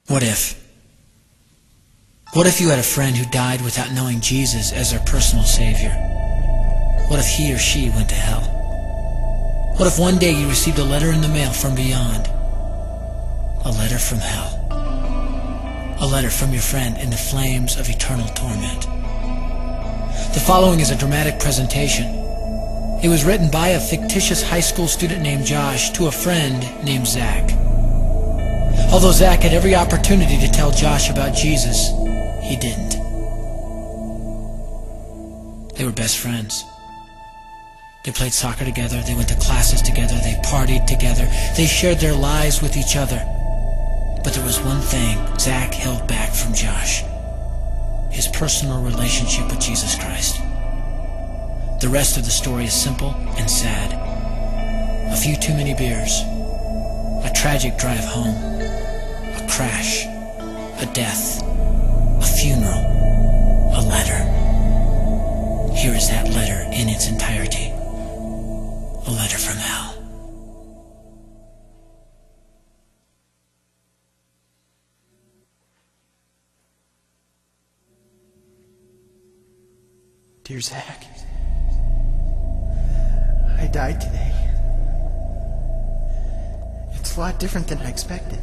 What if? What if you had a friend who died without knowing Jesus as their personal Savior? What if he or she went to hell? What if one day you received a letter in the mail from beyond? A letter from hell. A letter from your friend in the flames of eternal torment. The following is a dramatic presentation. It was written by a fictitious high school student named Josh to a friend named Zach. Although Zach had every opportunity to tell Josh about Jesus, he didn't. They were best friends. They played soccer together, they went to classes together, they partied together, they shared their lives with each other. But there was one thing Zach held back from Josh: his personal relationship with Jesus Christ. The rest of the story is simple and sad. A few too many beers, a tragic drive home, a crash, a death, a funeral, a letter. Here is that letter in its entirety. A letter from hell. Dear Zach, I died today. It's a lot different than I expected.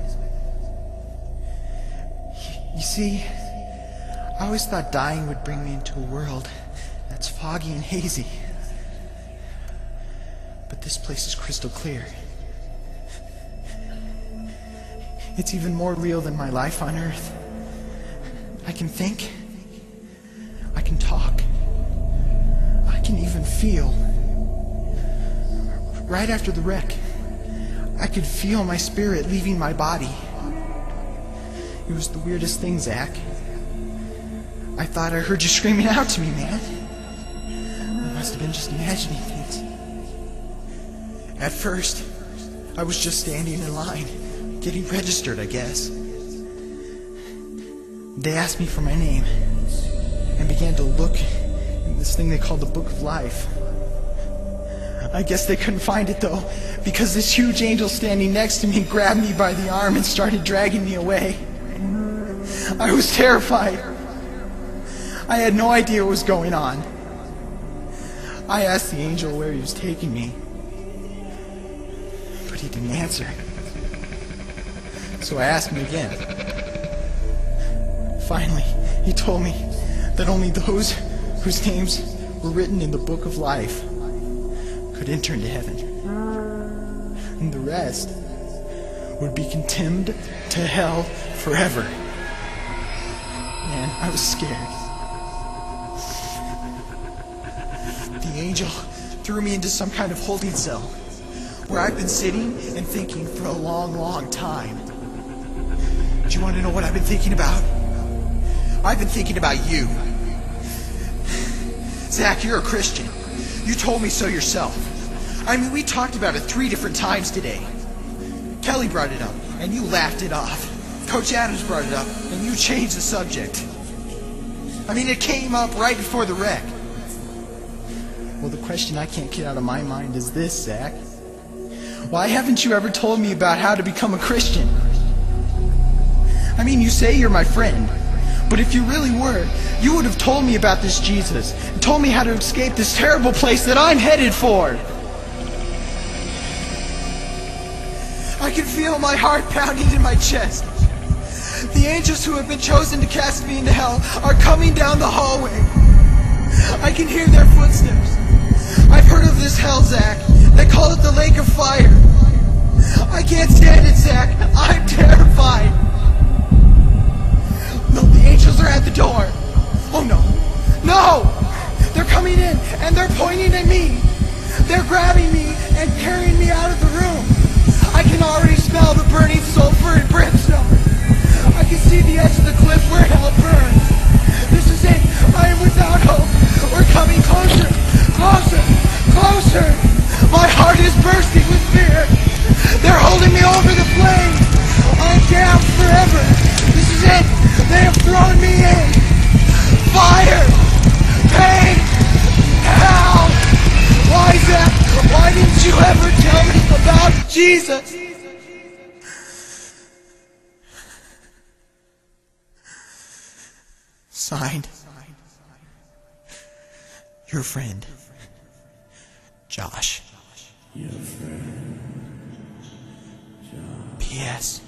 You see, I always thought dying would bring me into a world that's foggy and hazy. But this place is crystal clear. It's even more real than my life on Earth. I can think. I can talk. I can even feel. Right after the wreck, I could feel my spirit leaving my body. It was the weirdest thing, Zach. I thought I heard you screaming out to me, man. I must have been just imagining things. At first, I was just standing in line, getting registered, I guess. They asked me for my name and began to look in this thing they called the Book of Life. I guess they couldn't find it, though, because this huge angel standing next to me grabbed me by the arm and started dragging me away. I was terrified. I had no idea what was going on. I asked the angel where he was taking me, but he didn't answer. So I asked him again. Finally, he told me that only those whose names were written in the Book of Life could enter into heaven. And the rest would be condemned to hell forever. Man, I was scared. The angel threw me into some kind of holding cell where I've been sitting and thinking for a long, long time. Do you want to know what I've been thinking about? I've been thinking about you. Zach, you're a Christian. You told me so yourself. I mean, we talked about it 3 different times today. Kelly brought it up, and you laughed it off. Coach Adams brought it up, and you changed the subject. I mean, it came up right before the wreck. Well, the question I can't get out of my mind is this, Zach. Why haven't you ever told me about how to become a Christian? I mean, you say you're my friend, but if you really were, you would have told me about this Jesus and told me how to escape this terrible place that I'm headed for. I can feel my heart pounding in my chest. The angels who have been chosen to cast me into hell are coming down the hallway. I can hear their footsteps. I've heard of this hell, Zach. They call it the lake of fire. I can't stand it, Zach. I'm terrified. No, the angels are at the door. Oh no. No! They're coming in and they're pointing at me. They're grabbing me and carrying me out of the room. I can already smell the burning sulfur and brimstone. I can see the edge of the cliff where hell burns. This is it. I am without hope. We're coming closer, closer, closer. My heart is bursting with fear. They're holding me over the flames. I'm damned forever. This is it. They have thrown me in. Fire, pain, hell. Why, Zach? Why didn't you ever tell me about Jesus? Signed, your friend, Josh. Your friend, Josh. P.S.